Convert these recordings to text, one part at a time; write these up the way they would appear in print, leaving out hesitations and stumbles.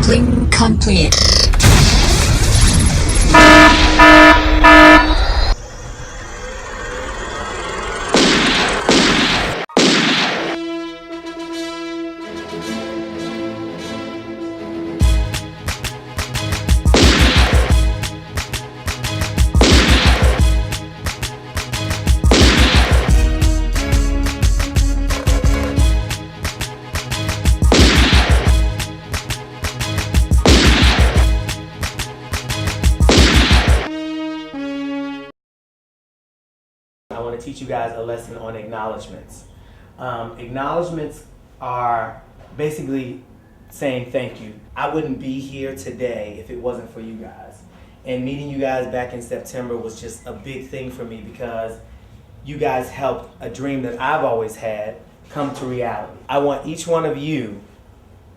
Sampling complete. I want to teach you guys a lesson on acknowledgements. Acknowledgements are basically saying thank you. I wouldn't be here today if it wasn't for you guys. And meeting you guys back in September was just a big thing for me because you guys helped a dream that I've always had come to reality. I want each one of you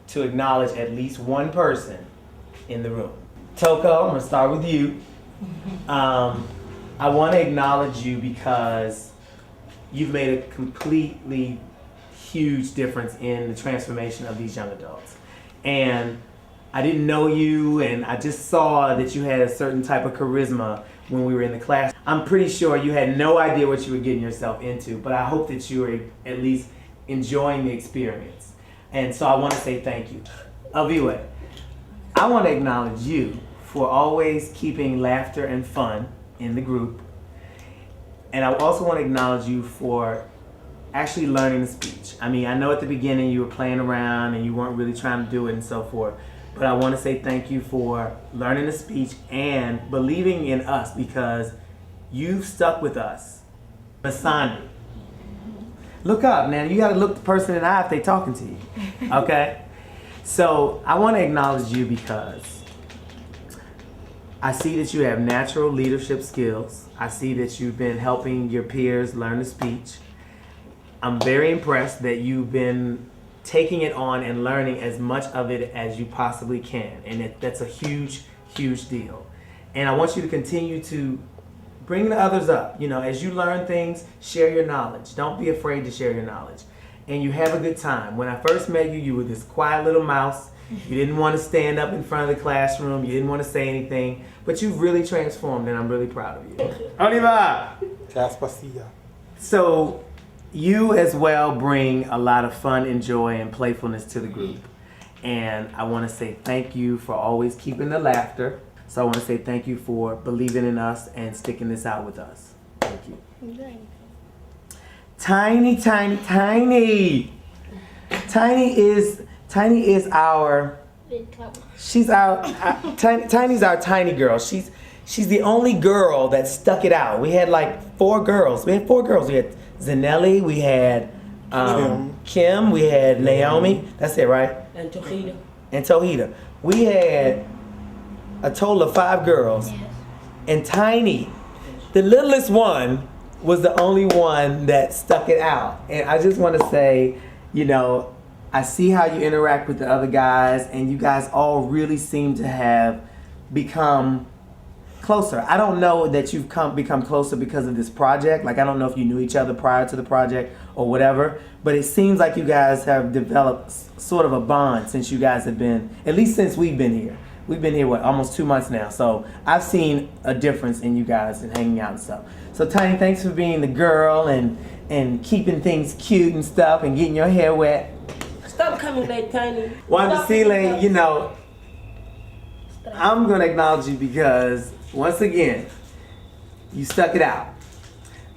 to acknowledge at least one person in the room. Toko, I'm going to start with you. I want to acknowledge you because you've made a completely huge difference in the transformation of these young adults. And I didn't know you, and I just saw that you had a certain type of charisma when we were in the class. I'm pretty sure you had no idea what you were getting yourself into, but I hope that you were at least enjoying the experience. And so I want to say thank you. Aviwe, I want to acknowledge you for always keeping laughter and fun in the group. And I also want to acknowledge you for actually learning the speech. I mean, I know at the beginning you were playing around and you weren't really trying to do it and so forth, but I want to say thank you for learning the speech and believing in us because you've stuck with us. Masani, look up now. You got to look the person in the eye if they're talking to you, okay? So I want to acknowledge you because I see that you have natural leadership skills. I see that you've been helping your peers learn the speech. I'm very impressed that you've been taking it on and learning as much of it as you possibly can. And that's a huge, huge deal. And I want you to continue to bring the others up. You know, as you learn things, share your knowledge. Don't be afraid to share your knowledge. And you have a good time. When I first met you, you were this quiet little mouse. You didn't want to stand up in front of the classroom. You didn't want to say anything. But you've really transformed, and I'm really proud of you. Oliva! So you as well bring a lot of fun and joy and playfulness to the group. And I want to say thank you for always keeping the laughter. So I want to say thank you for believing in us and sticking this out with us. Thank you. Tiny, tiny, tiny. Tiny is our, she's our, Tiny's our tiny girl. She's the only girl that stuck it out. We had like 4 girls. We had 4 girls. We had Zanelli, we had Kim, we had Naomi. That's it, right? And Tohida. And Tohida. We had a total of 5 girls. Yes. And Tiny, the littlest one, was the only one that stuck it out. And I just want to say, you know, I see how you interact with the other guys, and you guys all really seem to have become closer. I don't know that you've become closer because of this project. Like, I don't know if you knew each other prior to the project or whatever, but it seems like you guys have developed sort of a bond since you guys have been, at least since we've been here. We've been here, almost 2 months now. So I've seen a difference in you guys and hanging out and stuff. So Tiny, thanks for being the girl and keeping things cute and stuff and getting your hair wet. Stop coming late, Tiny. Wandasile, you know, I'm going to acknowledge you because, once again, you stuck it out.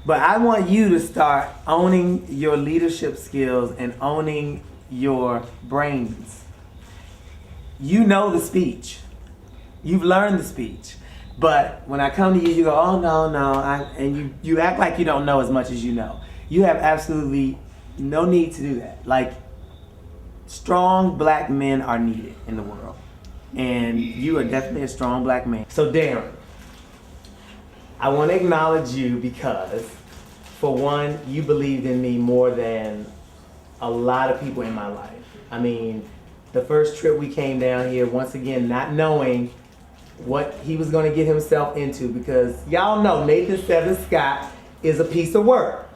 But I want you to start owning your leadership skills and owning your brains. You know the speech. You've learned the speech. But when I come to you, you go, oh, no, and you act like you don't know as much as you know. You have absolutely no need to do that. Like, strong black men are needed in the world. And you are definitely a strong black man. So Derron, I want to acknowledge you because, for one, you believed in me more than a lot of people in my life. I mean, the first trip we came down here, once again, not knowing what he was going to get himself into, because y'all know Nathan Seven Scott is a piece of work.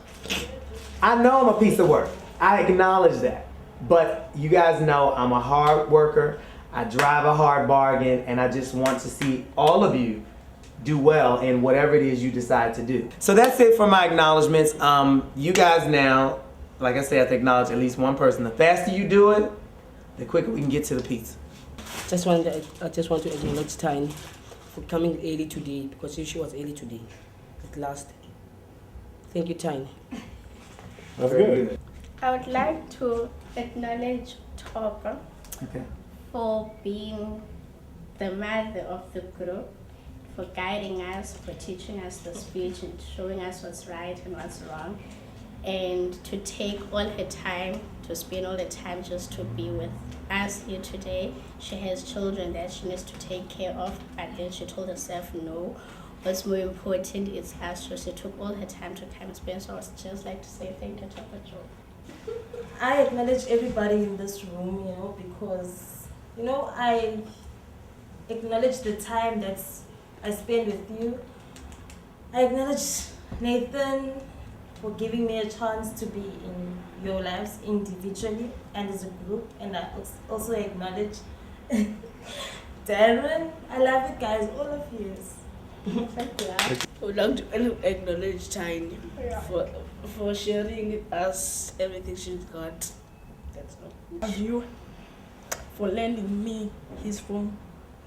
I know I'm a piece of work. I acknowledge that. But you guys know I'm a hard worker. I drive a hard bargain, and I just want to see all of you do well in whatever it is you decide to do. So that's it for my acknowledgments. You guys now, like I said, have to acknowledge at least one person. The faster you do it, the quicker we can get to the pizza. I just want to acknowledge Tiny for coming early today, because she was early today at last. Thank you, Tiny. That's good. I would like to acknowledge Topper Okay. for being the mother of the group, for guiding us, for teaching us the speech and showing us what's right and what's wrong, and to take all her time, to spend all the time just to be with us here today. She has children that she needs to take care of, but then she told herself no. What's more important is us, so she took all her time to come and spend. So I would just like to say thank you, Topper Joe. I acknowledge everybody in this room, because, I acknowledge the time that I spend with you. I acknowledge Nathan for giving me a chance to be in your lives individually and as a group. And I also acknowledge Derron. I love you guys, all of you. Thank you. I would like to acknowledge Tiny for sharing with us everything she's got. That's all. Love you for lending me his phone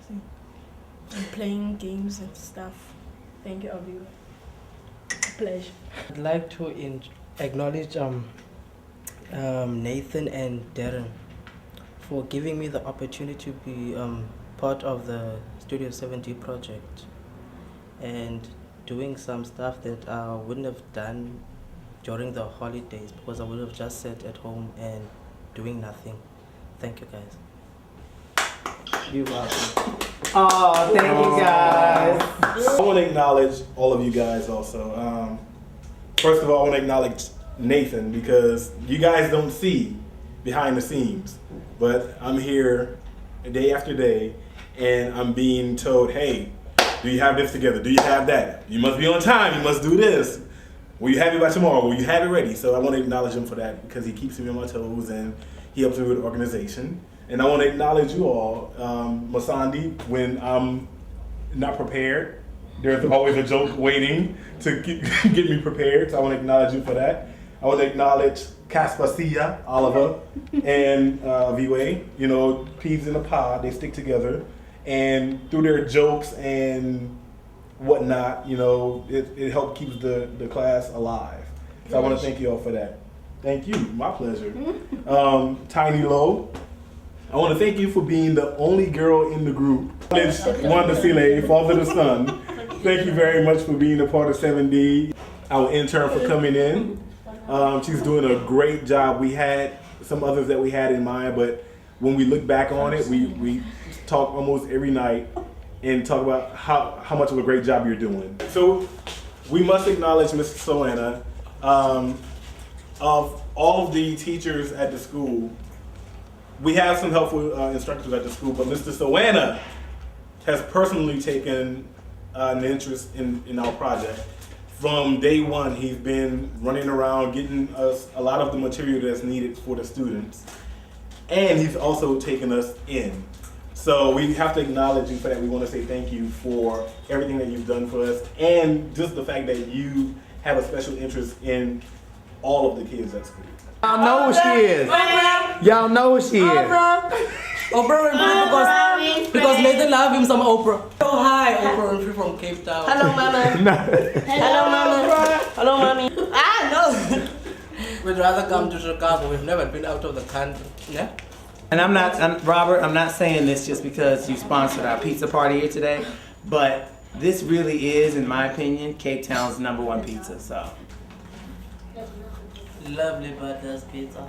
and playing games and stuff. Thank you, Abigail. Pleasure. I'd like to acknowledge Nathan and Derron for giving me the opportunity to be part of the Studio 70 project and doing some stuff that I wouldn't have done during the holidays, because I would have just sat at home and doing nothing. Thank you, guys. You're welcome. Oh, thank you guys. I want to acknowledge all of you guys also. First of all, I want to acknowledge Nathan, because you guys don't see behind the scenes, but I'm here day after day and I'm being told, hey, do you have this together? Do you have that? You must be on time. You must do this. Will you have it by tomorrow? Will you have it ready? So I want to acknowledge him for that, because he keeps me on my toes and he helps me with the organization. And I want to acknowledge you all, Masandi, when I'm not prepared. There's always a joke waiting to get me prepared, so I want to acknowledge you for that. I want to acknowledge Caspacia, Oliver, and Viwe. Peas in a pod, they stick together. And through their jokes and whatnot, it helped keep the class alive. So I want to thank you all for that. Thank you, my pleasure. Tiny Low, I want to thank you for being the only girl in the group. It's Wanda Sile, Father of the Sun. Thank you very much for being a part of 7D. Our intern for coming in. She's doing a great job. We had some others that we had in mind, but when we look back on it, we talk almost every night and talk about how much of a great job you're doing. So we must acknowledge Mrs. Soana. Of all of the teachers at the school, we have some helpful instructors at the school, but Mr. Soana has personally taken an interest in our project. From day one, he's been running around getting us a lot of the material that's needed for the students. And he's also taken us in. So we have to acknowledge you for that. We want to say thank you for everything that you've done for us, and just the fact that you have a special interest in all of the kids at school. Y'all know who she is. Y'all know who she is. Oprah Winfrey, because Nathan love him some Oprah. Oh hi, Oprah Winfrey from Cape Town. Hello, Mama. Hello, Mama. Hello, Mommy. No. We'd rather come to Chicago. We've never been out of the country. Yeah. And Robert, I'm not saying this just because you sponsored our pizza party here today, but this really is, in my opinion, Cape Town's #1 pizza. So. Lovely Butters Pizza.